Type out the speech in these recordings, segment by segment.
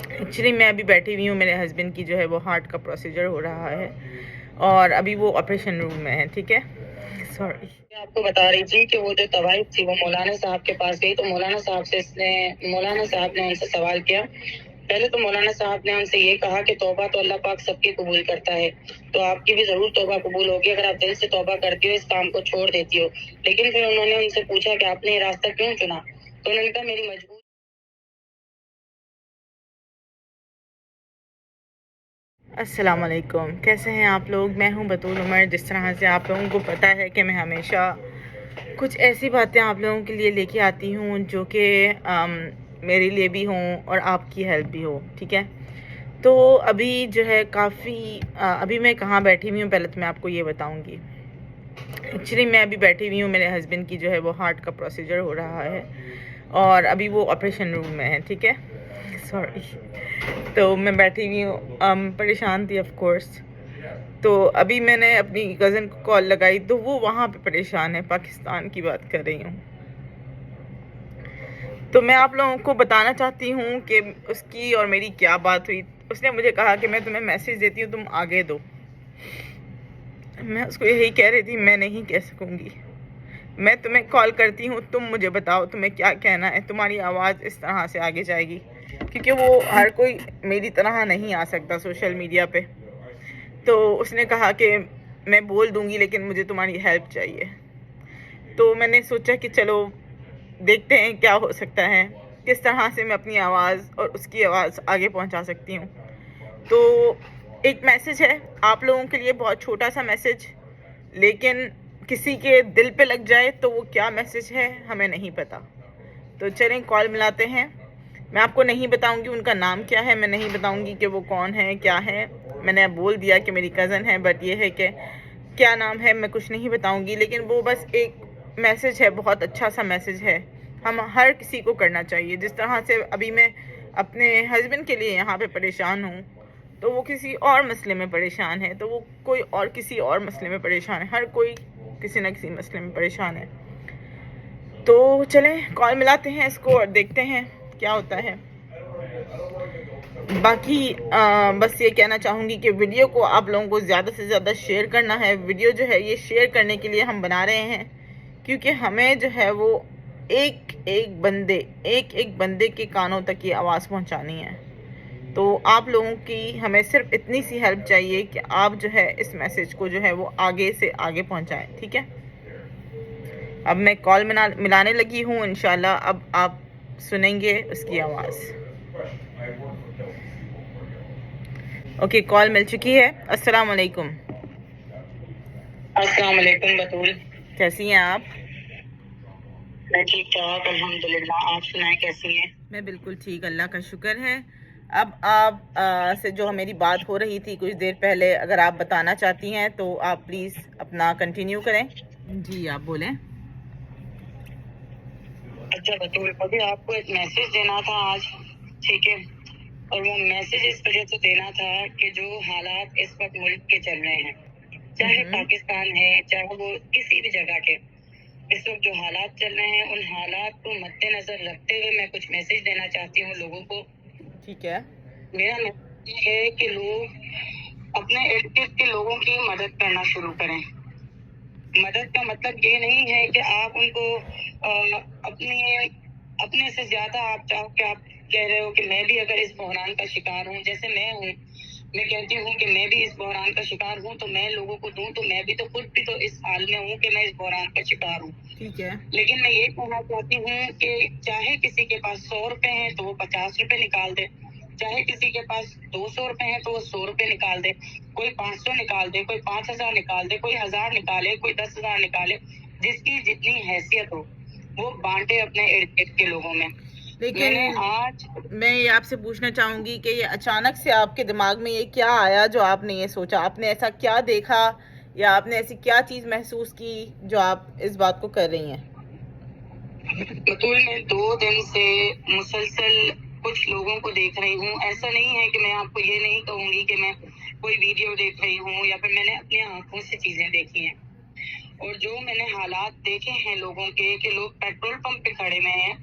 Actually میں ابھی بیٹھی ہوئی ہوں، میرے ہسبینڈ کی جو ہے وہ ہارٹ کا پروسیجر ہو رہا ہے اور ابھی وہ آپریشن روم میں ہے. ٹھیک ہے، سوری. میں آپ کو بتا رہی تھی کہ وہ جو طوائف تھی وہ مولانا صاحب کے پاس گئی تو مولانا صاحب نے ان سے سوال کیا. پہلے تو مولانا صاحب نے ان سے یہ کہا کہ توبہ تو اللہ پاک سب کی قبول کرتا ہے، تو آپ کی بھی ضرور توبہ قبول ہوگی اگر آپ دل سے توبہ کرتی ہو، اس کام کو چھوڑ دیتی ہو. لیکن پھر انہوں نے ان سے پوچھا کہ آپ نے یہ راستہ کیوں چنا؟ تو انہوں نے کہا میری مجبوری. السلام علیکم، کیسے ہیں آپ لوگ؟ میں ہوں بطول عمر. جس طرح سے آپ لوگوں کو پتہ ہے کہ میں ہمیشہ کچھ ایسی باتیں آپ لوگوں کے لیے لے کے آتی ہوں جو کہ میرے لیے بھی ہوں اور آپ کی ہیلپ بھی ہو. ٹھیک ہے، تو ابھی جو ہے ابھی میں کہاں بیٹھی ہوئی ہوں پہلے تو میں آپ کو یہ بتاؤں گی. ایکچولی میں ابھی بیٹھی ہوئی ہوں، میرے ہسبینڈ کی جو ہے وہ ہارٹ کا پروسیجر ہو رہا ہے اور ابھی وہ آپریشن روم میں ہے. ٹھیک ہے، سوری. تو میں بیٹھی ہوئی ہوں، پریشان تھی آف کورس. تو ابھی میں نے اپنی کزن کو کال لگائی تو وہ وہاں پہ پریشان ہے، پاکستان کی بات کر رہی ہوں. تو میں آپ لوگوں کو بتانا چاہتی ہوں کہ اس کی اور میری کیا بات ہوئی. اس نے مجھے کہا کہ میں تمہیں میسج دیتی ہوں، تم آگے دو. میں اس کو یہی کہہ رہی تھی میں نہیں کہہ سکوں گی. میں تمہیں کال کرتی ہوں، تم مجھے بتاؤ تمہیں کیا کہنا ہے. تمہاری آواز اس طرح سے آگے جائے گی کیونکہ وہ ہر کوئی میری طرح نہیں آ سکتا سوشل میڈیا پہ. تو اس نے کہا کہ میں بول دوں گی لیکن مجھے تمہاری ہیلپ چاہیے. تو میں نے سوچا کہ چلو دیکھتے ہیں کیا ہو سکتا ہے، کس طرح سے میں اپنی آواز اور اس کی آواز آگے پہنچا سکتی ہوں. تو ایک میسج ہے آپ لوگوں کے لیے، بہت چھوٹا سا میسج، لیکن کسی کے دل پہ لگ جائے تو وہ کیا میسج ہے ہمیں نہیں پتا. تو چلیں کال ملاتے ہیں. میں آپ کو نہیں بتاؤں گی ان کا نام کیا ہے، میں نہیں بتاؤں گی کہ وہ کون ہے کیا ہے. میں نے بول دیا کہ میری کزن ہے، بٹ یہ ہے کہ کیا نام ہے میں کچھ نہیں بتاؤں گی. لیکن وہ بس ایک میسج ہے، بہت اچھا سا میسج ہے. ہم ہر کسی کو کرنا چاہیے. جس طرح سے ابھی میں اپنے ہسبینڈ کے لیے یہاں پہ پریشان ہوں تو وہ کسی اور مسئلے میں پریشان ہے، تو وہ کوئی اور کسی اور مسئلے میں پریشان ہے. ہر کوئی کسی نہ کسی مسئلے میں پریشان ہے. تو چلیں کال ملاتے ہیں اس کو اور دیکھتے ہیں کیا ہوتا ہے. باقی بس یہ کہنا چاہوں گی کہ ویڈیو کو آپ لوگوں کو زیادہ سے زیادہ شیئر کرنا ہے. ویڈیو جو ہے یہ شیئر کرنے کے لیے ہم بنا رہے ہیں کیونکہ ہمیں جو ہے وہ ایک ایک بندے کے کانوں تک یہ آواز پہنچانی ہے. تو آپ لوگوں کی ہمیں صرف اتنی سی ہیلپ چاہیے کہ آپ جو ہے اس میسج کو جو ہے وہ آگے سے آگے پہنچائیں. ٹھیک ہے، اب میں کال ملانے لگی ہوں. انشاءاللہ اب آپ سنیں گے اس کی آواز. اوکے، کال مل چکی ہے. السلام علیکم. السلام علیکم بطول، کیسی ہیں آپ؟ میں ٹھیک ٹھاک الحمدللہ. آپ سنائیں کیسی ہیں؟ میں بالکل ٹھیک، اللہ کا شکر ہے. اب آپ سے جو میری بات ہو رہی تھی کچھ دیر پہلے، اگر آپ بتانا چاہتی ہیں تو آپ پلیز اپنا کنٹینیو کریں. جی آپ بولیں. اچھا بطول، مجھے آپ کو ایک میسج دینا تھا آج، ٹھیک ہے؟ اور وہ میسج اس وجہ سے دینا تھا کہ جو حالات اس وقت ملک کے چل رہے ہیں، چاہے پاکستان ہے چاہے وہ کسی بھی جگہ کے، اس وقت جو حالات چل رہے ہیں ان حالات کو مد نظر رکھتے ہوئے میں کچھ میسج دینا چاہتی ہوں لوگوں کو. ٹھیک ہے. میرا میسج یہ ہے کہ لوگ اپنے ارد گرد کے لوگوں کی مدد کرنا شروع کریں. مدد کا مطلب یہ نہیں ہے کہ آپ ان کو اپنے سے زیادہ آپ چاہو کہ آپ کہہ رہے ہو کہ میں بھی اگر اس بحران کا شکار ہوں جیسے میں ہوں، میں کہتی ہوں کہ میں بھی اس بحران کا شکار ہوں تو میں لوگوں کو دوں، تو میں بھی تو خود بھی تو اس حال میں ہوں کہ میں اس بحران کا شکار ہوں. ٹھیک ہے. لیکن میں یہ کہنا چاہتی ہوں کہ چاہے کسی کے پاس 100 روپے ہیں تو وہ 50 روپے نکال دے، چاہے کسی کے پاس 200 روپے ہیں تو وہ 100 روپے نکال دے، کوئی 500 نکال دے، کوئی 5000 نکال دے، کوئی 1000 نکالے، کوئی 10,000 نکالے. جس کی جتنی حیثیت ہو وہ بانٹے اپنے ارد گرد کے لوگوں میں. لیکن میں یہ آپ سے پوچھنا چاہوں گی کہ یہ اچانک سے آپ کے دماغ میں یہ کیا آیا جو آپ نے یہ سوچا؟ آپ نے ایسا کیا دیکھا یا آپ نے ایسی کیا چیز محسوس کی جو آپ اس بات کو کر رہی ہیں؟ بطول، میں 2 دن سے مسلسل کچھ لوگوں کو دیکھ رہی ہوں. ایسا نہیں ہے کہ میں آپ کو یہ نہیں کہوں گی کہ میں کوئی ویڈیو دیکھ رہی ہوں یا پھر میں نے اپنی آنکھوں سے چیزیں دیکھی ہیں. اور جو میں نے حالات دیکھے ہیں لوگوں کے کہ لوگ پیٹرول پمپ پہ کھڑے ہوئے ہیں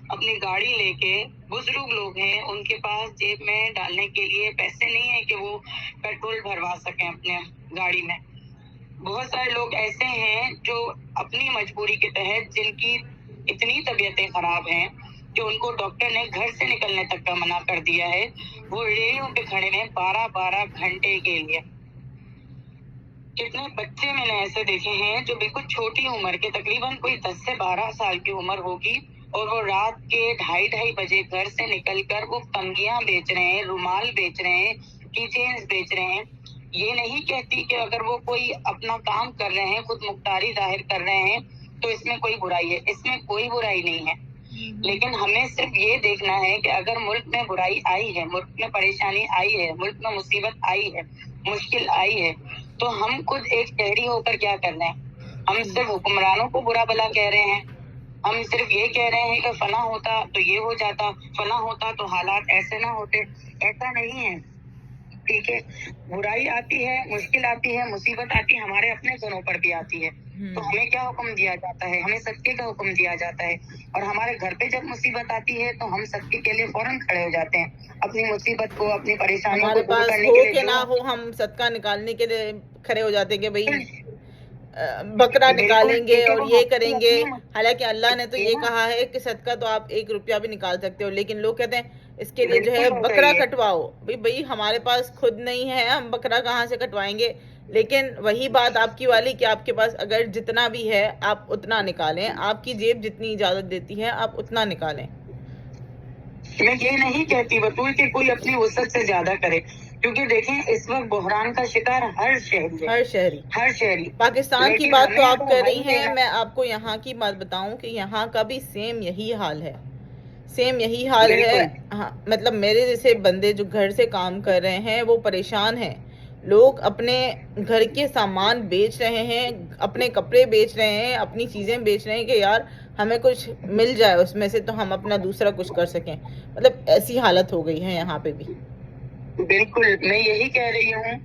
اپنی گاڑی لے کے، بزرگ لوگ ہیں، ان کے پاس جیب میں ڈالنے کے لیے پیسے نہیں ہیں کہ وہ پیٹرول بھروا سکیں اپنے گاڑی میں. بہت سارے لوگ ایسے ہیں جو اپنی مجبوری کے تحت، جن کی اتنی طبیعتیں خراب ہیں کہ ان کو ڈاکٹر نے گھر سے نکلنے تک کا منع کر دیا ہے، وہ ریڑھیوں پہ کھڑے ہیں 12 گھنٹے کے لیے. کتنے بچے میں نے ایسے دیکھے ہیں جو بالکل چھوٹی عمر کے، تقریباً کوئی 10 سے 12 سال کی عمر ہوگی، اور وہ رات کے 2:30 بجے گھر سے نکل کر وہ کنگھیاں بیچ رہے ہیں، رومال بیچ رہے ہیں، کی چینز بیچ رہے ہیں. یہ نہیں کہتی کہ اگر وہ کوئی اپنا کام کر رہے ہیں، خود مختاری ظاہر کر رہے ہیں تو اس میں کوئی برائی ہے، اس میں کوئی برائی نہیں ہے. لیکن ہمیں صرف یہ دیکھنا ہے کہ اگر ملک میں برائی آئی ہے، ملک میں پریشانی آئی ہے، ملک میں مصیبت آئی ہے، مشکل آئی ہے، تو ہم خود ایک شہری ہو کر کیا کر رہے ہیں؟ ہم صرف حکمرانوں کو برا بلا کہہ رہے ہیں. ہم صرف یہ کہہ رہے ہیں کہ فلاں ہوتا تو یہ ہو جاتا، فلاں ہوتا تو حالات ایسے نہ ہوتے. ایسا نہیں ہے. ٹھیک ہے، برائی آتی ہے، مشکل آتی ہے، مصیبت آتی ہے، ہمارے اپنے گھروں پر بھی آتی ہے. تو ہمیں کیا حکم دیا جاتا ہے؟ ہمیں صدقے کا حکم دیا جاتا ہے. اور ہمارے گھر پہ جب مصیبت آتی ہے تو ہم صدقے کے لیے فوراً کھڑے ہو جاتے ہیں. اپنی مصیبت کو، اپنی پریشانیوں ہمارے کو دور پاس کرنے ہو کے لیے کہ نہ جو ہو ہم صدقہ نکالنے کے لیے کھڑے ہو جاتے ہیں کہ بھئی بکرا بالکل نکالیں گے ٹھیک ہے، اور وہ یہ ہم کریں گے. اپنی حالانکہ اللہ نے تو یہ نا، کہا ہے کہ صدقہ تو آپ 1 روپیہ بھی نکال سکتے ہو، لیکن لوگ کہتے ہیں اس کے لیے جو ہے بالکل بکرا صحیح ہے. کٹواؤ. بھئی ہمارے پاس خود نہیں ہے، ہم بکرا کہاں سے کٹوائیں گے؟ لیکن وہی بات آپ کی والی کہ آپ کے پاس اگر جتنا بھی ہے آپ اتنا نکالیں، آپ کی جیب جتنی اجازت دیتی ہے آپ اتنا نکالیں. میں یہ نہیں کہتی بطول کہ کوئی اپنی وسعت سے زیادہ کرے، کیونکہ دیکھیں اس وقت بحران کا شکار ہر شہری ہے، ہر شہری. ہر شہری. پاکستان کی لیکن بات تو ہمیں آپ اگر کر حل رہی ہیں، دینا، میں آپ کو یہاں کی بات بتاؤں کہ یہاں کا بھی سیم یہی حال ہے. سیم یہی حال ہے. بالکل ہاں، مطلب میرے جیسے بندے جو گھر سے کام کر رہے ہیں وہ پریشان ہیں. لوگ اپنے گھر کے سامان بیچ رہے ہیں، اپنے کپڑے بیچ رہے ہیں، اپنی چیزیں بیچ رہے ہیں کہ یار ہمیں کچھ مل جائے اس میں سے تو ہم اپنا دوسرا کچھ کر سکیں. مطلب ایسی حالت ہو گئی ہے یہاں پہ بھی. بالکل میں یہی کہہ رہی ہوں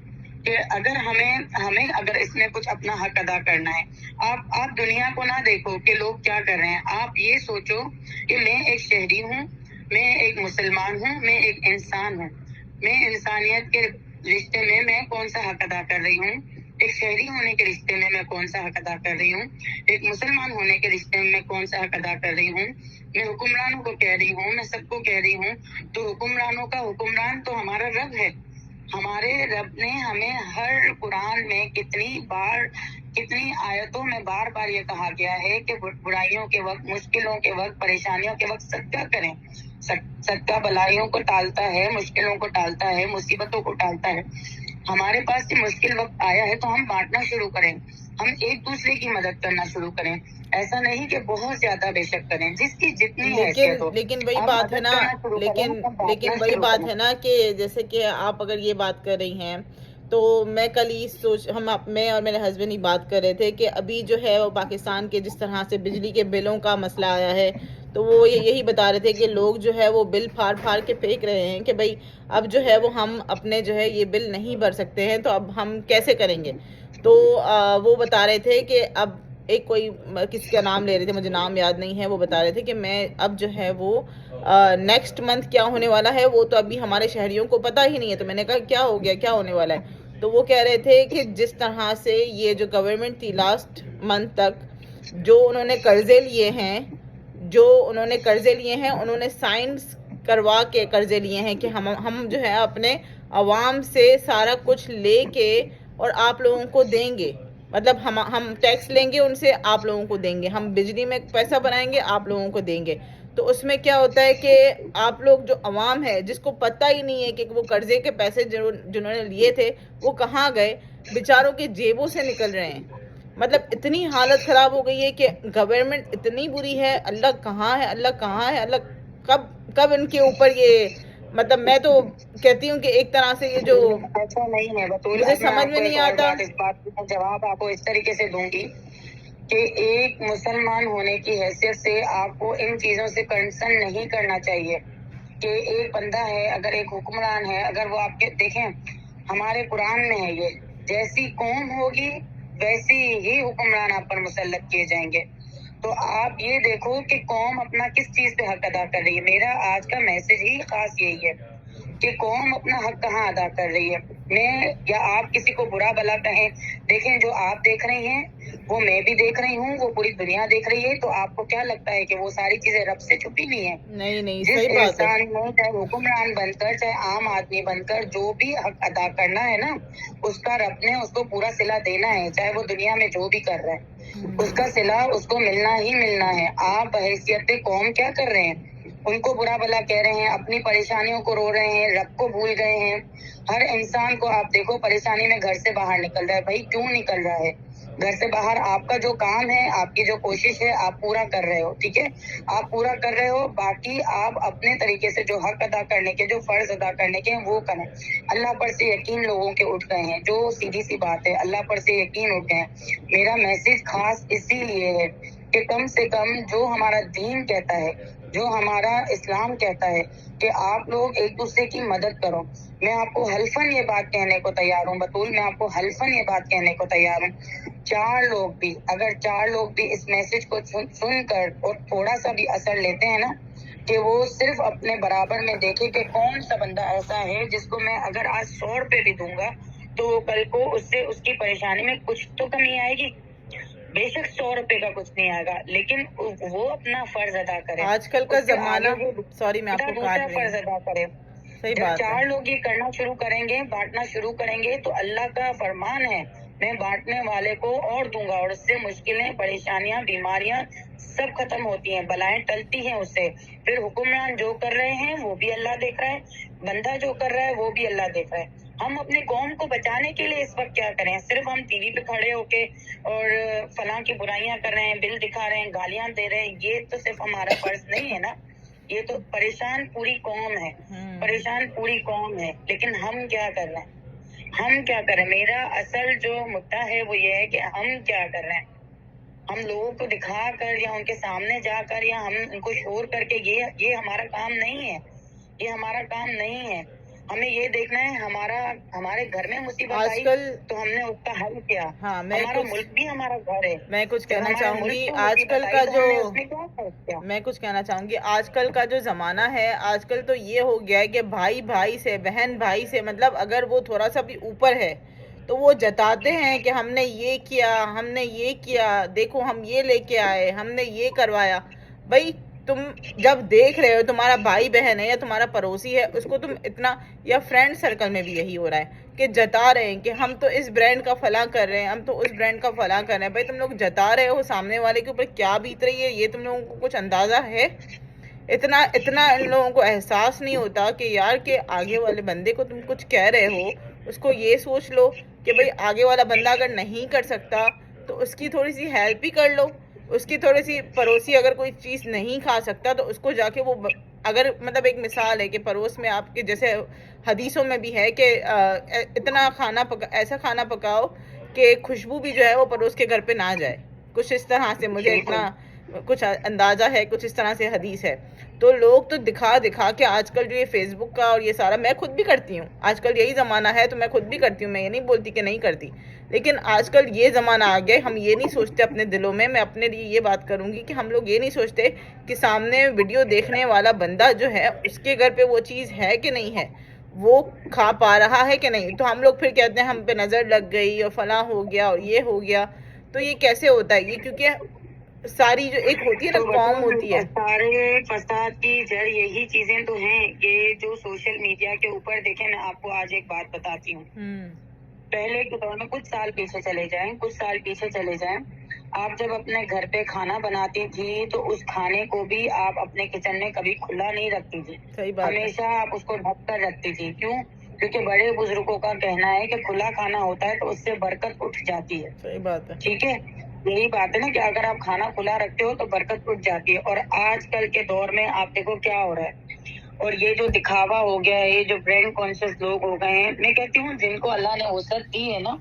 کہ اگر ہمیں اگر اس میں کچھ اپنا حق ادا کرنا ہے، آپ دنیا کو نہ دیکھو کہ لوگ کیا کر رہے ہیں. آپ یہ سوچو کہ میں ایک شہری ہوں، میں ایک مسلمان ہوں، میں ایک انسان ہوں. میں انسانیت کے رشتے میں کون سا حق ادا کر رہی ہوں؟ ایک شہری ہونے کے رشتے میں کون سا حق ادا کر رہی ہوں؟ ایک مسلمان ہونے کے رشتے میں کون سا حق ادا کر رہی ہوں؟ میں حکمرانوں کو کہہ رہی ہوں، میں سب کو کہہ رہی ہوں. تو حکمرانوں کا حکمران تو ہمارا رب ہے. ہمارے رب نے ہمیں ہر قرآن میں کتنی آیتوں میں بار بار یہ کہا گیا ہے کہ برائیوں کے وقت، مشکلوں کے وقت، پریشانیوں کے وقت صدقہ کریں. صدقہ بلائیوں کو ٹالتا ہے، مشکلوں کو ٹالتا ہے، مصیبتوں کو ٹالتا ہے. ہمارے پاس یہ مشکل وقت آیا ہے تو ہم بانٹنا شروع کریں، ہم ایک دوسرے کی مدد کرنا شروع کریں. ایسا نہیں کہ بہت زیادہ بے شک کریں، جس کی جتنی حیثیت ہو. لیکن وہی آپ بات ہے مدد نا، کرنا شروع کریں، ہم لیکن بانٹنا وہی شروع بات کریں. ہے نا کہ جیسے کہ آپ اگر یہ بات کر رہی ہیں تو میں کل ہی میں اور میرے ہسبینڈ ہی بات کر رہے تھے کہ ابھی جو ہے وہ پاکستان کے جس طرح سے بجلی کے بلوں کا مسئلہ آیا ہے تو وہ یہی بتا رہے تھے کہ لوگ جو ہے وہ بل پھاڑ کے پھینک رہے ہیں کہ بھئی اب جو ہے وہ ہم اپنے جو ہے یہ بل نہیں بھر سکتے ہیں تو اب ہم کیسے کریں گے. تو وہ بتا رہے تھے کہ اب ایک کوئی کسی کا نام لے رہے تھے، مجھے نام یاد نہیں ہے، وہ بتا رہے تھے کہ میں اب جو ہے وہ نیکسٹ منتھ کیا ہونے والا ہے وہ تو ابھی ہمارے شہریوں کو پتہ ہی نہیں ہے. تو میں نے کہا کیا ہو گیا، کیا ہونے والا ہے؟ تو وہ کہہ رہے تھے کہ جس طرح سے یہ جو گورنمنٹ تھی لاسٹ منتھ تک جو انہوں نے قرضے لیے ہیں انہوں نے سائنس کروا کے قرضے لیے ہیں کہ ہم جو ہے اپنے عوام سے سارا کچھ لے کے اور آپ لوگوں کو دیں گے. مطلب ہم ٹیکس لیں گے ان سے، آپ لوگوں کو دیں گے، ہم بجلی میں پیسہ بنائیں گے، آپ لوگوں کو دیں گے. تو اس میں کیا ہوتا ہے کہ آپ لوگ جو عوام ہے جس کو پتہ ہی نہیں ہے کہ وہ قرضے کے پیسے جنہوں نے لیے تھے وہ کہاں گئے، بیچاروں کی جیبوں سے نکل رہے ہیں. مطلب اتنی حالت خراب ہو گئی ہے کہ گورنمنٹ اتنی بری ہے. اللہ کہاں ہے، اللہ کہاں ہے، اللہ کب ان کے اوپر یہ، مطلب میں تو کہتی ہوں کہ ایک طرح سے یہ جو ایسا نہیں ہے بطول. مجھے اب میں سمجھ آپ کو میں ایک نہیں اور آتا. بات، اس بات کا جواب آپ کو اس طریقے سے دوں گی کہ ایک مسلمان ہونے کی حیثیت سے آپ کو ان چیزوں سے کنسرن نہیں کرنا چاہیے کہ ایک بندہ ہے، اگر ایک حکمران ہے، اگر وہ آپ کے دیکھیں ہمارے قرآن میں ہے یہ، جیسی قوم ہوگی ویسی ہی حکمران آپ پر مسلط کیے جائیں گے. تو آپ یہ دیکھو کہ قوم اپنا کس چیز پہ حق ادا کر رہی ہے. میرا آج کا میسج ہی خاص یہی ہے کہ قوم اپنا حق کہاں ادا کر رہی ہے. میں یا آپ کسی کو برا بھلا کہیں, دیکھیں جو آپ دیکھ رہی ہیں وہ میں بھی دیکھ رہی ہوں, وہ پوری دنیا دیکھ رہی ہے. تو آپ کو کیا لگتا ہے کہ وہ ساری چیزیں رب سے چھپی ہوئی ہیں؟ نہیں جس صحیح بات ہے. انسان کو چاہے حکمران بن کر چاہے عام آدمی بن کر جو بھی حق ادا کرنا ہے نا, اس کا رب نے اس کو پورا صلہ دینا ہے, چاہے وہ دنیا میں جو بھی کر رہا ہے اس کا صلہ اس کو ملنا ہی ملنا ہے. آپ بحیثیت قوم کیا کر رہے ہیں؟ ان کو برا بھلا کہہ رہے ہیں, اپنی پریشانیوں کو رو رہے ہیں, رب کو بھول گئے ہیں. ہر انسان کو آپ دیکھو پریشانی میں گھر سے باہر نکل رہا ہے. بھائی کیوں نکل رہا ہے گھر سے باہر؟ آپ کا جو کام ہے, آپ کی جو کوشش ہے, آپ پورا کر رہے ہو, ٹھیک ہے, آپ پورا کر رہے ہو. باقی آپ اپنے طریقے سے جو حق ادا کرنے کے, جو فرض ادا کرنے کے ہیں وہ کریں. اللہ پر سے یقین لوگوں کے اٹھ گئے ہیں, جو سیدھی سی بات ہے, اللہ پر سے یقین اٹھ گئے ہیں. میرا میسج خاص اسی لیے ہے کہ کم سے کم جو ہمارا دین کہتا ہے, جو ہمارا اسلام کہتا ہے کہ آپ لوگ ایک دوسرے کی مدد کرو. میں آپ کو حلفاً یہ بات کہنے کو تیار ہوں بطول, میں آپ کو حلفاً یہ بات کہنے کو تیار ہوں, اگر چار لوگ بھی اس میسج کو سن کر اور تھوڑا سا بھی اثر لیتے ہیں نا, کہ وہ صرف اپنے برابر میں دیکھے کہ کون سا بندہ ایسا ہے جس کو میں اگر آج 100 روپے بھی دوں گا تو کل کو اس سے اس کی پریشانی میں کچھ تو کمی آئے گی. بے شک 100 روپے کا کچھ نہیں آئے گا, لیکن وہ اپنا فرض ادا کرے. آج کل کا اس سے زمانہ, آگے وہ سوری میں آپ کو دوسرا کاٹ رہی فرض ہوں, ادا کرے. صحیح جب بات ہے. 4 لوگ یہ کرنا شروع کریں گے, بانٹنا شروع کریں گے, تو اللہ کا فرمان ہے میں بانٹنے والے کو اور دوں گا, اور اس سے مشکلیں, پریشانیاں, بیماریاں سب ختم ہوتی ہیں, بلائیں ٹلتی ہیں اس سے. پھر حکمران جو کر رہے ہیں وہ بھی اللہ دیکھ رہا ہے, بندہ جو کر رہا ہے وہ بھی اللہ دیکھ رہا ہے. ہم اپنے قوم کو بچانے کے لیے اس وقت کیا کریں؟ صرف ہم ٹی وی پہ کھڑے ہو کے اور فلاں کی برائیاں کر رہے ہیں, بل دکھا رہے ہیں, گالیاں دے رہے ہیں, یہ تو صرف ہمارا فرض نہیں ہے نا. یہ تو پریشان پوری قوم ہے, پریشان پوری قوم ہے. لیکن ہم کیا کر رہے ہیں؟ ہم کیا کر رہے ہیں؟ میرا اصل جو مدعا ہے وہ یہ ہے کہ ہم کیا کر رہے ہیں. ہم لوگوں کو دکھا کر یا ان کے سامنے جا کر یا ہم ان کو شور کر کے یہ ہمارا کام نہیں ہے, یہ ہمارا کام نہیں ہے. ہمیں یہ دیکھنا ہے ہمارے گھر میں مصیبت آج آئی کل تو ہم نے اس کا حل کیا. ہاں, ہمارا ملک بھی ہمارا گھر ہے. میں کچھ جب کہنا ہمارے چاہوں ملک گی, کو آج کل مصیبت کا آئی تو جو ہم نے اس میں کیا فرق کیا؟ میں کچھ کہنا چاہوں گی, آج کل کا جو زمانہ ہے, آج کل تو یہ ہو گیا ہے کہ بھائی بھائی سے, بہن بھائی سے, مطلب اگر وہ تھوڑا سا بھی اوپر ہے تو وہ جتاتے ہیں کہ ہم نے یہ کیا, ہم نے یہ کیا, دیکھو ہم یہ لے کے آئے, ہم نے یہ کروایا. بھائی تم جب دیکھ رہے ہو تمہارا بھائی بہن ہے یا تمہارا پڑوسی ہے, اس کو تم اتنا, یا فرینڈ سرکل میں بھی یہی ہو رہا ہے کہ جتا رہے ہیں کہ ہم تو اس برانڈ کا فلاں کر رہے ہیں, ہم تو اس برانڈ کا فلاں کر رہے ہیں. بھائی تم لوگ جتا رہے ہو, سامنے والے کے اوپر کیا بیت رہی ہے یہ تم لوگوں کو کچھ اندازہ ہے؟ اتنا ان لوگوں کو احساس نہیں ہوتا کہ یار کہ آگے والے بندے کو تم کچھ کہہ رہے ہو, اس کو یہ سوچ لو کہ بھئی آگے والا بندہ اگر نہیں کر سکتا تو اس کی تھوڑی سی ہیلپ ہی کر لو. اس کی تھوڑی سی, پڑوسی اگر کوئی چیز نہیں کھا سکتا تو اس کو جا کے وہ, اگر مطلب ایک مثال ہے کہ پڑوس میں آپ کے, جیسے حدیثوں میں بھی ہے کہ اتنا ایسا کھانا پکاؤ کہ خوشبو بھی جو ہے وہ پڑوس کے گھر پہ نہ جائے. کچھ اس طرح سے مجھے اتنا کچھ اندازہ ہے, کچھ اس طرح سے حدیث ہے. تو لوگ تو دکھا کے آج کل جو یہ فیس بک کا اور یہ سارا, میں خود بھی کرتی ہوں, آج کل یہی زمانہ ہے تو میں خود بھی کرتی ہوں, میں یہ نہیں بولتی کہ نہیں کرتی, لیکن آج کل یہ زمانہ آ گیا, ہم یہ نہیں سوچتے اپنے دلوں میں اپنے لیے یہ بات کروں گی کہ ہم لوگ یہ نہیں سوچتے کہ سامنے ویڈیو دیکھنے والا بندہ جو ہے اس کے گھر پہ وہ چیز ہے کہ نہیں ہے, وہ کھا پا رہا ہے کہ نہیں. تو ہم لوگ پھر کہتے ہیں ہم پہ نظر لگ گئی اور فلاں ہو گیا اور یہ ہو گیا. تو یہ کیسے ہوتا ہے؟ یہ کیونکہ ساری جو ایک ہوتی ہے نا, قوم ہوتی ہے. سارے فساد کی جڑ یہی چیزیں تو ہیں کہ جو سوشل میڈیا کے اوپر, دیکھیں میں آپ کو آج ایک بات بتاتی ہوں. پہلے کے دور میں کچھ سال پیچھے چلے جائیں, آپ جب اپنے گھر پہ کھانا بناتی تھی تو اس کھانے کو بھی آپ اپنے کچن میں کبھی کھلا نہیں رکھتی تھی, ہمیشہ آپ اس کو ڈھک کر رکھتی تھی. کیوں؟ کیونکہ بڑے بزرگوں کا کہنا ہے کہ کھلا کھانا ہوتا ہے تو اس سے برکت اٹھ جاتی ہے. صحیح بات ہے. ٹھیک ہے, یہی بات ہے نا کہ اگر آپ کھانا کھلا رکھتے ہو تو برکت اٹھ جاتی ہے. اور آج کل کے دور میں آپ دیکھو کیا ہو رہا ہے, اور یہ جو دکھاوا ہو گیا ہے, یہ جو برینڈ کانشیس لوگ ہو گئے ہیں, میں کہتی ہوں جن کو اللہ نے وسعت دی ہے نا,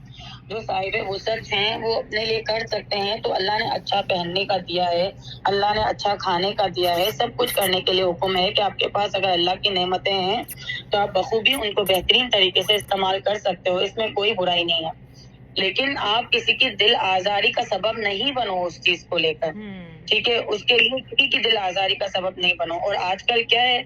جو صاحب وسعت ہیں وہ اپنے لیے کر سکتے ہیں, تو اللہ نے اچھا پہننے کا دیا ہے, اللہ نے اچھا کھانے کا دیا ہے, سب کچھ کرنے کے لیے حکم ہے کہ آپ کے پاس اگر اللہ کی نعمتیں ہیں تو آپ بخوبی ان کو بہترین طریقے سے استعمال کر سکتے ہو, اس میں کوئی برائی نہیں ہے. لیکن آپ کسی کی دل آزاری کا سبب نہیں بنو اس چیز کو لے کر. ٹھیک ہے، اس کے لیے کسی کی دل آزاری کا سبب نہیں بنو. اور آج کل کیا ہے،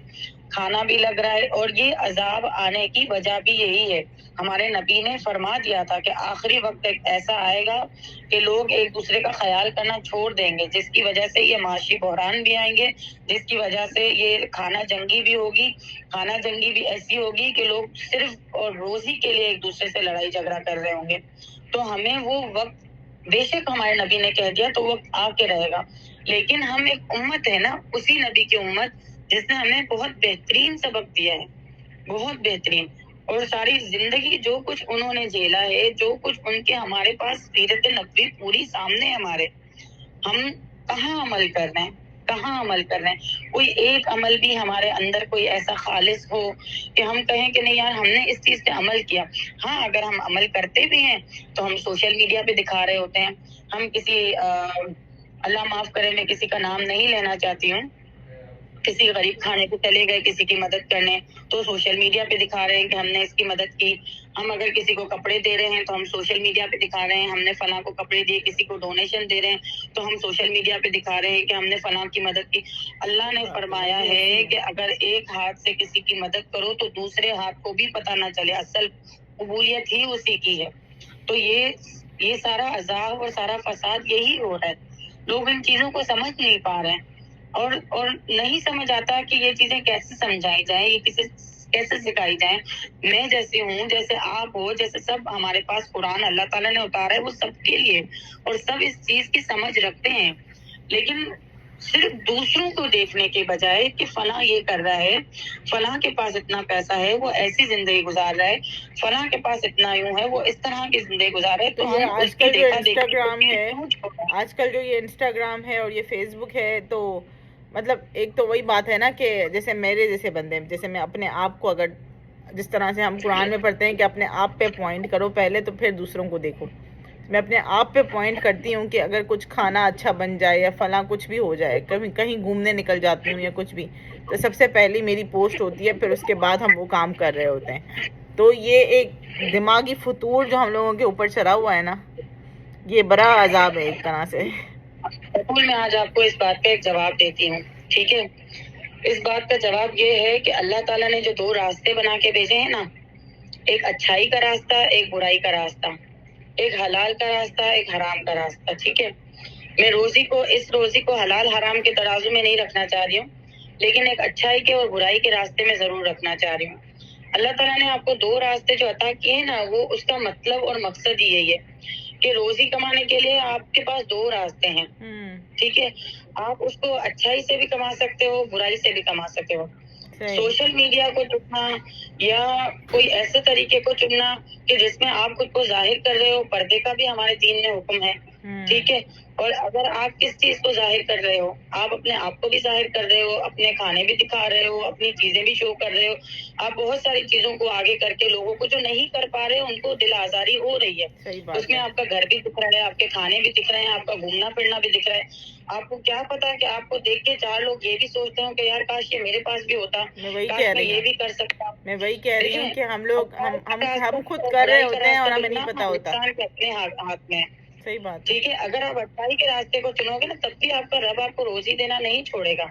کھانا بھی لگ رہا ہے، اور یہ عذاب آنے کی وجہ بھی یہی ہے. ہمارے نبی نے فرما دیا تھا کہ آخری وقت ایک ایسا آئے گا کہ لوگ ایک دوسرے کا خیال کرنا چھوڑ دیں گے، جس کی وجہ سے یہ معاشی بحران بھی آئیں گے، جس کی وجہ سے یہ کھانا جنگی بھی ہوگی. کھانا جنگی بھی ایسی ہوگی کہ لوگ صرف اور روزی کے لیے ایک دوسرے سے لڑائی جھگڑا کر رہے ہوں گے. تو ہمیں وہ وقت، بے شک ہمارے نبی نے کہہ دیا تو وقت آ کے رہے گا، لیکن ہم ایک امت ہے نا، اسی نبی کی امت جس نے ہمیں بہت بہترین سبق دیا ہے، بہت بہترین. اور ساری زندگی جو کچھ انہوں نے جھیلا ہے، جو کچھ ان کے ہمارے پاس سیرت نبوی پوری سامنے ہے ہمارے، ہم کہاں عمل کر رہے ہیں، کہاں عمل کر رہے ہیں. کوئی ایک عمل بھی ہمارے اندر کوئی ایسا خالص ہو کہ ہم کہیں کہ نہیں یار ہم نے اس چیز پہ عمل کیا. ہاں، اگر ہم عمل کرتے بھی ہیں تو ہم سوشل میڈیا پہ دکھا رہے ہوتے ہیں. ہم کسی اللہ معاف کرے، میں کسی کا نام نہیں لینا چاہتی ہوں، کسی غریب خانے پہ چلے گئے کسی کی مدد کرنے تو سوشل میڈیا پہ دکھا رہے ہیں کہ ہم نے اس کی مدد کی. ہم اگر کسی کو کپڑے دے رہے ہیں تو ہم سوشل میڈیا پہ دکھا رہے ہیں ہم نے فلاں کو کپڑے دیے. کسی کو ڈونیشن دے رہے ہیں تو ہم سوشل میڈیا پہ دکھا رہے ہیں کہ ہم نے فلاں کی مدد کی. اللہ نے فرمایا ہے کہ اگر ایک ہاتھ سے کسی کی مدد کرو تو دوسرے ہاتھ کو بھی پتہ نہ چلے، اصل قبولیت ہی اسی کی ہے. تو یہ سارا عذاب اور سارا فساد یہی ہو رہا ہے. لوگ ان چیزوں کو سمجھ نہیں پا رہے ہیں، اور نہیں سمجھ آتا کہ یہ چیزیں کیسے سمجھائی جائیں، یہ کیسے سکھائی جائیں. میں جیسی ہوں، جیسے آپ ہو، جیسے سب ہمارے پاس قرآن اللہ تعالیٰ نے اتارا ہے وہ سب کے لیے، اور سب اس چیز کی سمجھ رکھتے ہیں. لیکن صرف دوسروں کو دیکھنے کے بجائے کہ فلاں یہ کر رہا ہے، فلاں کے پاس اتنا پیسہ ہے وہ ایسی زندگی گزار رہا ہے، فلاں کے پاس اتنا یوں ہے وہ اس طرح کی زندگی گزار رہا ہے، تو تو یہ ہم آج اس کی کل جو دیکھا دیکھی انسٹاگرام ہے، کیوں چھوڑیں؟ آج کل جو یہ انسٹاگرام ہے اور یہ فیس بک ہے، تو مطلب ایک تو وہی بات ہے نا کہ جیسے میرے جیسے بندے، جیسے میں اپنے آپ کو، اگر جس طرح سے ہم قرآن میں پڑھتے ہیں کہ اپنے آپ پہ پوائنٹ کرو پہلے تو پھر دوسروں کو دیکھو، میں اپنے آپ پہ پوائنٹ کرتی ہوں کہ اگر کچھ کھانا اچھا بن جائے یا فلاں کچھ بھی ہو جائے، کہیں گھومنے نکل جاتی ہوں یا کچھ بھی، تو سب سے پہلی میری پوسٹ ہوتی ہے، پھر اس کے بعد ہم وہ کام کر رہے ہوتے ہیں. تو یہ ایک دماغی فطور جو ہم لوگوں کے اوپر چڑھا ہوا ہے نا، یہ بڑا عذاب ہے ایک طرح سے. بالکل، میں آج آپ کو اس بات کا ایک جواب دیتی ہوں. ٹھیک ہے، اس بات کا جواب یہ ہے کہ اللہ تعالیٰ نے جو دو راستے بنا کے بھیجے ہیں نا، ایک اچھائی کا راستہ، ایک برائی کا راستہ، ایک حلال کا راستہ، ایک حرام کا راستہ. ٹھیک ہے، میں اس روزی کو حلال حرام کے ترازو میں نہیں رکھنا چاہ رہی ہوں، لیکن ایک اچھائی کے اور برائی کے راستے میں ضرور رکھنا چاہ رہی ہوں. اللہ تعالیٰ نے آپ کو دو راستے جو عطا کیے ہیں نا، وہ اس کا مطلب اور مقصد ہی یہی ہے کہ روزی کمانے کے لیے آپ کے پاس دو راستے ہیں. ٹھیک ہے، آپ اس کو اچھائی سے بھی کما سکتے ہو، برائی سے بھی کما سکتے ہو. سوشل میڈیا کو چننا یا کوئی ایسے طریقے کو چننا کہ جس میں آپ خود کو ظاہر کر رہے ہو، پردے کا بھی ہمارے دین میں حکم ہے. ٹھیک ہے، اور اگر آپ کس چیز کو ظاہر کر رہے ہو، آپ اپنے آپ کو بھی ظاہر کر رہے ہو، اپنے کھانے بھی دکھا رہے ہو، اپنی چیزیں بھی شو کر رہے ہو، آپ بہت ساری چیزوں کو آگے کر کے لوگوں کو جو نہیں کر پا رہے ان کو دل آزاری ہو رہی ہے. اس میں آپ کا گھر بھی دکھ رہا ہے، آپ کے کھانے بھی دکھ رہے ہیں، آپ کا گھومنا پھرنا بھی دکھ رہا ہے. آپ کو کیا پتا کہ آپ کو دیکھ کے چار لوگ یہ بھی سوچتے ہوں کہ یار کاش یہ میرے پاس بھی ہوتا، کاش میں یہ بھی کر سکتا. میں وہی کہہ رہی ہوں کہ ہم لوگ ہم خود کر رہے برائی کا ہوتے ہیں اور راستہ ہمیں چننا نہیں پتا ہوتا. انسان کے اپنے ہاتھ میں ہے. صحیح بات ہے. ٹھیک ہے، اگر آپ اچھائی کے راستے کو چنو گے نا، تب بھی آپ کا رب آپ کو روزی دینا نہیں چھوڑے گا.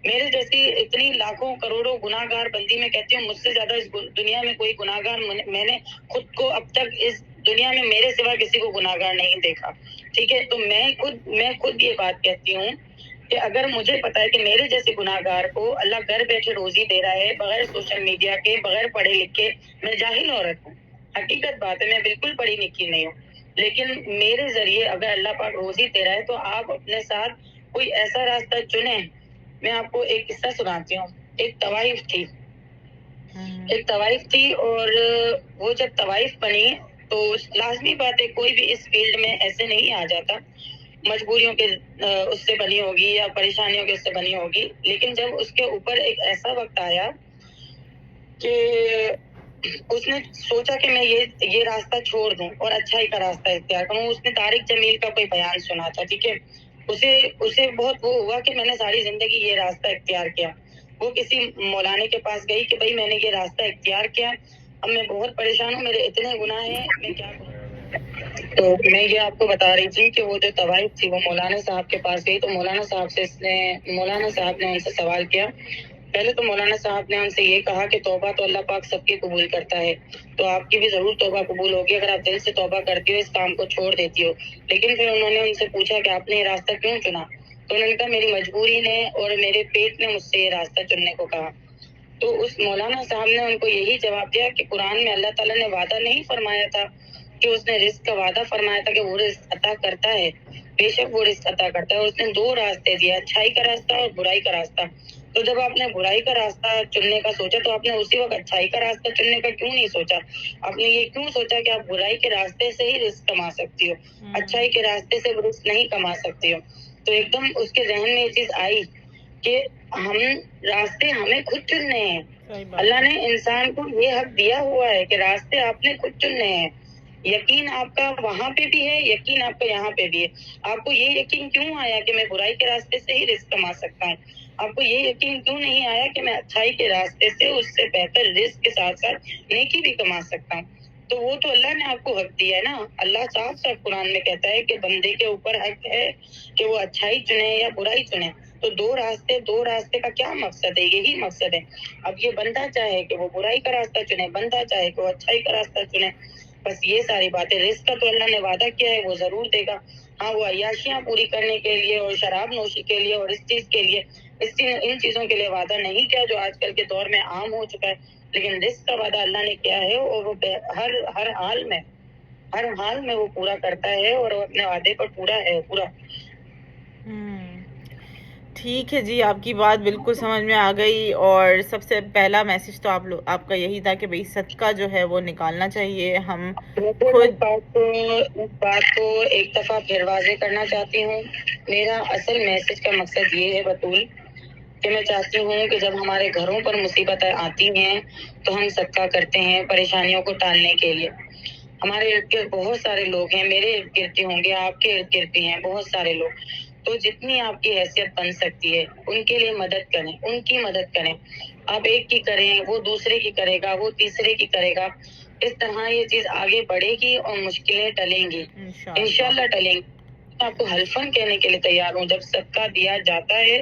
میرے جیسی اتنی لاکھوں کروڑوں گناہ گار بندی میں کہتی ہوں، مجھ سے زیادہ اس دنیا میں کوئی گناہ گار میں نے خود کو اب تک اس دنیا میں میرے سوا کسی کو گناہ گار نہیں دیکھا. ٹھیک ہے، تو میں خود یہ بات کہتی ہوں کہ اگر مجھے پتا ہے کہ میرے جیسے گناہ گار کو اللہ گھر بیٹھے روزی دے رہا ہے، بغیر سوشل میڈیا کے، بغیر پڑھے لکھے، میں جاہل عورت ہوں، حقیقت بات ہے، میں بالکل پڑھی لکھی نہیں ہوں، لیکن میرے ذریعے اگر اللہ پاک روزی دے رہا ہے تو آپ اپنے ساتھ کوئی ایسا راستہ چنیں. میں آپ کو ایک قصہ سناتی ہوں. ایک طوائف تھی اور وہ جب طوائف بنی تو لازمی بات ہے کوئی بھی اس فیلڈ میں ایسے نہیں آ جاتا، مجبوریوں کے اس سے بنی ہوگی یا پریشانیوں کے اس سے بنی ہوگی. لیکن جب اس کے اوپر ایک ایسا وقت آیا کہ اس نے سوچا کہ میں یہ راستہ چھوڑ دوں اور اچھائی کا راستہ اختیار کروں. اس نے طارق جمیل کا کوئی بیان سنا تھا. ٹھیک ہے، اسے بہت وہ ہوا کہ میں نے ساری زندگی یہ راستہ اختیار کیا. وہ کسی مولانا کے پاس گئی کہ بھائی میں نے یہ راستہ اختیار کیا، اب میں بہت پریشان ہوں، میرے اتنے گناہ ہیں، میں کیا کروں. تو میں یہ آپ کو بتا رہی تھی کہ وہ جو طوائف تھی وہ مولانا صاحب کے پاس گئی تو مولانا صاحب نے ان سے سوال کیا. پہلے تو مولانا صاحب نے ان سے یہ کہا کہ توبہ تو اللہ پاک سب کی قبول کرتا ہے, تو آپ کی بھی ضرور توبہ قبول ہوگی اگر آپ دل سے توبہ کرتی ہو, اس کام کو چھوڑ دیتی ہو. لیکن پھر انہوں نے ان سے پوچھا کہ آپ نے یہ راستہ کیوں چنا, تو انہوں نے کہا میری مجبوری نے اور میرے پیٹ نے مجھ سے یہ راستہ چننے کو کہا. تو اس مولانا صاحب نے ان کو یہی جواب دیا کہ قرآن میں اللہ تعالیٰ نے وعدہ نہیں فرمایا تھا کہ اس نے رزق کا وعدہ فرمایا تھا کہ وہ رزق عطا کرتا ہے, بے شک وہ رزق عطا کرتا ہے. اس نے دو راستے دیا, اچھائی کا راستہ اور برائی کا راستہ. تو جب آپ نے برائی کا راستہ چننے کا سوچا تو آپ نے اسی وقت اچھائی کا راستہ چننے کا کیوں نہیں سوچا؟ آپ نے یہ کیوں سوچا کہ آپ برائی کے راستے سے ہی رزق کما سکتی ہو, اچھائی کے راستے سے رزق نہیں کما سکتی ہو؟ تو ایک دم اس کے ذہن میں یہ چیز آئی کہ ہم راستے ہمیں خود چننے ہیں. اللہ نے انسان کو یہ حق دیا ہوا ہے کہ راستے آپ نے خود چننے ہیں. یقین آپ کا وہاں پہ بھی ہے, یقین آپ کا یہاں پہ بھی ہے. آپ کو یہ یقین کیوں آیا کہ میں برائی کے راستے سے ہی رزق کما سکتا ہوں؟ آپ کو یہ یقین کیوں نہیں آیا کہ میں اچھائی کے راستے سے اس سے بہتر رزق کے ساتھ ساتھ نیکی بھی کما سکتا ہوں؟ تو وہ تو اللہ نے آپ کو حق دیا ہے نا. اللہ صاف صاف قرآن میں کہتا ہے کہ بندے کے اوپر حق ہے کہ وہ اچھائی چنے یا برائی چنے. تو دو راستے کا کیا مقصد ہے؟ یہی مقصد ہے. اب یہ بندہ چاہے کہ وہ برائی کا راستہ چنے, بندہ چاہے کہ وہ اچھائی کا راستہ چنے, بس یہ ساری باتیں. رزق کا تو اللہ نے وعدہ کیا ہے, وہ ضرور دے گا. ہاں, وہ عیاشیاں پوری کرنے کے لیے اور شراب نوشی کے لیے اور اس چیز کے لیے, ان چیزوں کے لیے وعدہ نہیں کیا جو آج کل کے دور میں عام ہو چکا ہے. لیکن رزق کا وعدہ اللہ نے کیا ہے اور وہ ہر حال میں وہ پورا کرتا ہے اور وہ اپنے وعدے پر پورا ہے پورا. ٹھیک ہے جی, آپ کی بات بالکل سمجھ میں آ گئی. اور سب سے پہلا میسج تو آپ کا یہی تھا کہ بھئی صدقہ جو ہے وہ نکالنا چاہیے. ہم خود اس بات کو ایک دفعہ پھر واضح کرنا چاہتی ہوں. میرا اصل میسج کا مقصد یہ ہے بطول کہ میں چاہتی ہوں کہ جب ہمارے گھروں پر مصیبتیں آتی ہیں تو ہم صدقہ کرتے ہیں پریشانیوں کو ٹالنے کے لیے. ہمارے ارد گرد بہت سارے لوگ ہیں, میرے ارد گرد بھی ہوں گے, آپ کے ارد گرد بھی ہیں بہت سارے لوگ. تو جتنی آپ کی حیثیت بن سکتی ہے ان کے لیے مدد کریں, ان کی مدد کریں. آپ ایک کی کریں, وہ دوسرے کی کرے گا, وہ تیسرے کی کرے گا. اس طرح یہ چیز آگے بڑھے گی اور مشکلیں ٹلیں گی, انشاءاللہ ٹلیں گی. آپ کو حلفاً کہنے کے لیے تیار ہوں, جب صدقہ دیا جاتا ہے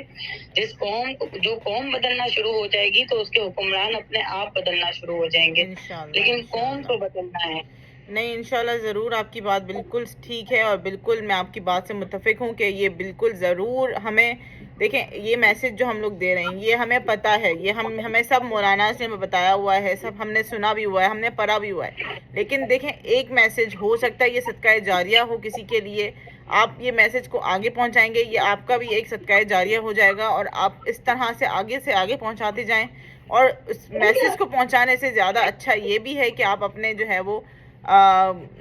جو قوم بدلنا شروع ہو جائے گی تو اس کے حکمران اپنے آپ بدلنا شروع ہو جائیں گے. لیکن قوم کو بدلنا ہے. نہیں, انشاءاللہ ضرور. آپ کی بات بالکل ٹھیک ہے اور بالکل میں آپ کی بات سے متفق ہوں کہ یہ بالکل ضرور ہمیں دیکھیں, یہ میسج جو ہم لوگ دے رہے ہیں یہ ہمیں پتہ ہے, یہ ہمیں سب مولانا سے بتایا ہوا ہے, سب ہم نے سنا بھی ہوا ہے, ہم نے پڑھا بھی ہوا ہے. لیکن دیکھیں, ایک میسج ہو سکتا ہے یہ صدقہ جاریہ ہو کسی کے لیے. آپ یہ میسج کو آگے پہنچائیں گے, یہ آپ کا بھی ایک صدقہ جاریہ ہو جائے گا اور آپ اس طرح سے آگے پہنچاتے جائیں. اور اس میسج کو پہنچانے سے زیادہ اچھا یہ بھی ہے کہ آپ اپنے جو ہے وہ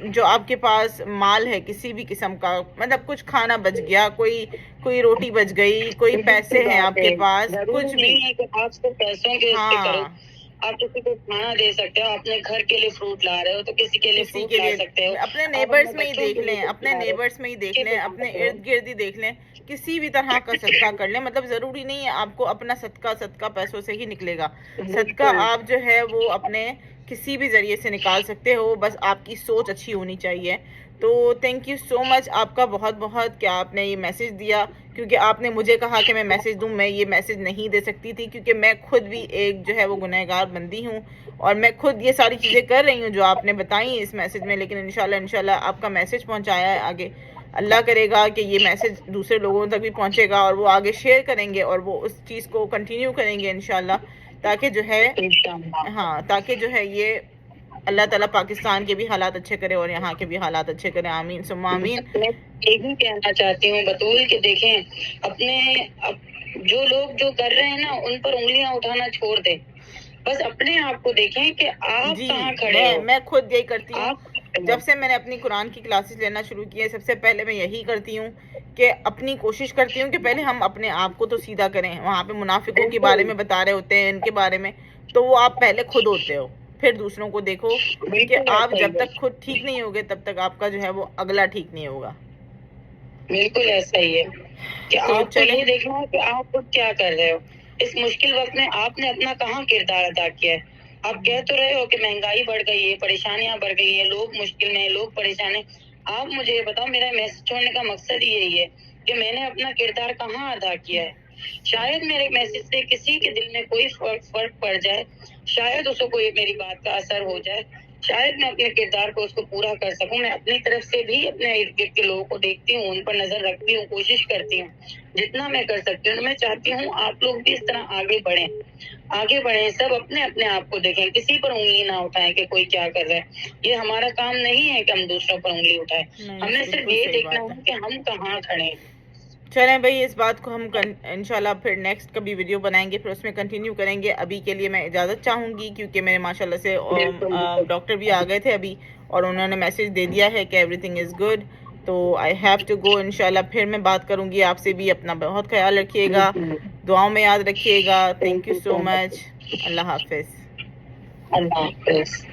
جو آپ کے پاس مال ہے کسی بھی قسم کا, مطلب کچھ کھانا بچ گیا, کوئی روٹی بچ گئی, کوئی پیسے ہیں آپ کے پاس, کچھ بھی. آپ کو پیسوں کے کرو, آپ کسی کو کھانا دے سکتے ہو. اپنے گھر کے لیے فروٹ لا رہے ہو تو کسی کے لیے فروٹ لا سکتے ہو. اپنے نیبرز میں ہی دیکھ لیں, اپنے ارد گرد ہی دیکھ لیں, کسی بھی طرح کا صدقہ کر لیں. مطلب ضروری نہیں ہے آپ کو اپنا صدقہ پیسوں سے ہی نکلے گا. صدقہ آپ جو ہے وہ اپنے کسی بھی ذریعے سے نکال سکتے ہو, بس آپ کی سوچ اچھی ہونی چاہیے. تو تھینک یو سو مچ آپ کا بہت بہت کہ آپ نے یہ میسج دیا, کیونکہ آپ نے مجھے کہا کہ میں میسج دوں. میں یہ میسج نہیں دے سکتی تھی کیونکہ میں خود بھی ایک جو ہے وہ گنہگار بندی ہوں اور میں خود یہ ساری چیزیں کر رہی ہوں جو آپ نے بتائی اس میسج میں. لیکن انشاءاللہ آپ کا میسج پہنچایا ہے آگے. اللہ کرے گا کہ یہ میسج دوسرے لوگوں تک بھی پہنچے گا اور وہ آگے شیئر کریں گے اور وہ اس چیز کو کنٹینیو کریں گے انشاءاللہ, تاکہ جو ہے یہ اللہ تعالیٰ پاکستان کے بھی حالات اچھے کرے اور یہاں کے بھی حالات اچھے کرے. آمین ثم آمین. میں یہی کہنا چاہتی ہوں بطول کہ دیکھیں, جو لوگ جو کر رہے ہیں نا ان پر انگلیاں اٹھانا چھوڑ دیں. بس اپنے آپ کو دیکھیں کہ آپ کہاں کھڑے ہو. میں خود یہی کرتی ہوں. جب سے میں نے اپنی قرآن کی کلاسز لینا شروع کی ہے, سب سے پہلے میں یہی کرتی ہوں کہ اپنی کوشش کرتی ہوں کہ پہلے ہم اپنے آپ کو تو سیدھا کریں. وہاں پہ منافقوں کے بارے میں بتا رہے ہوتے ہیں, ان کے بارے میں, تو وہ آپ پہلے خود ہوتے ہو, پھر دوسروں کو دیکھو. کہ آپ جب تک خود ٹھیک نہیں ہوگے تب تک آپ کا جو ہے وہ اگلا ٹھیک نہیں ہوگا. بالکل ایسا ہی ہے کہ آپ کو یہ دیکھنا ہے کہ آپ خود کیا کر رہے ہو. اس مشکل وقت میں آپ نے اپنا کہاں کردار ادا کیا ہے. آپ کہہ تو رہے ہو کہ مہنگائی بڑھ گئی ہے, پریشانیاں بڑھ گئی ہیں, لوگ مشکل میں ہیں, لوگ پریشان ہیں. آپ مجھے یہ بتاؤ, میرا میسج چھوڑنے کا مقصد یہی ہے کہ میں نے اپنا کردار کہاں ادا کیا ہے. شاید میرے میسج سے کسی کے دل میں کوئی فرق پڑ جائے, شاید اس کو کوئی میری بات کا اثر ہو جائے, شاید میں اپنے کردار کو اس کو پورا کر سکوں. میں اپنی طرف سے بھی اپنے ارد گرد کے لوگوں کو دیکھتی ہوں, ان پر نظر رکھتی ہوں, کوشش کرتی ہوں جتنا میں کر سکتی ہوں. میں چاہتی ہوں آپ لوگ بھی اس طرح آگے بڑھیں, سب اپنے اپنے آپ کو دیکھیں, کسی پر انگلی نہ اٹھائیں کہ کوئی کیا کر رہا ہے. یہ ہمارا کام نہیں ہے کہ ہم دوسروں پر انگلی اٹھائیں, ہمیں صرف یہ دیکھنا ہے کہ ہم کہاں کھڑے ہیں. چلیں بھائی, اس بات کو ہم انشاءاللہ پھر نیکسٹ کبھی ویڈیو بنائیں گے, پھر اس میں کنٹینیو کریں گے. ابھی کے لیے میں اجازت چاہوں گی کیونکہ میرے ماشاءاللہ سے ڈاکٹر بھی آ گئے تھے ابھی, اور انہوں نے میسج دے دیا ہے کہ ایوری تھنگ از گڈ, تو آئی ہیو ٹو گو. انشاءاللہ پھر میں بات کروں گی آپ سے بھی. اپنا بہت خیال رکھیے گا, دعاؤں میں یاد رکھیے گا. تھینک یو سو مچ. اللہ حافظ. اللہ حافظ.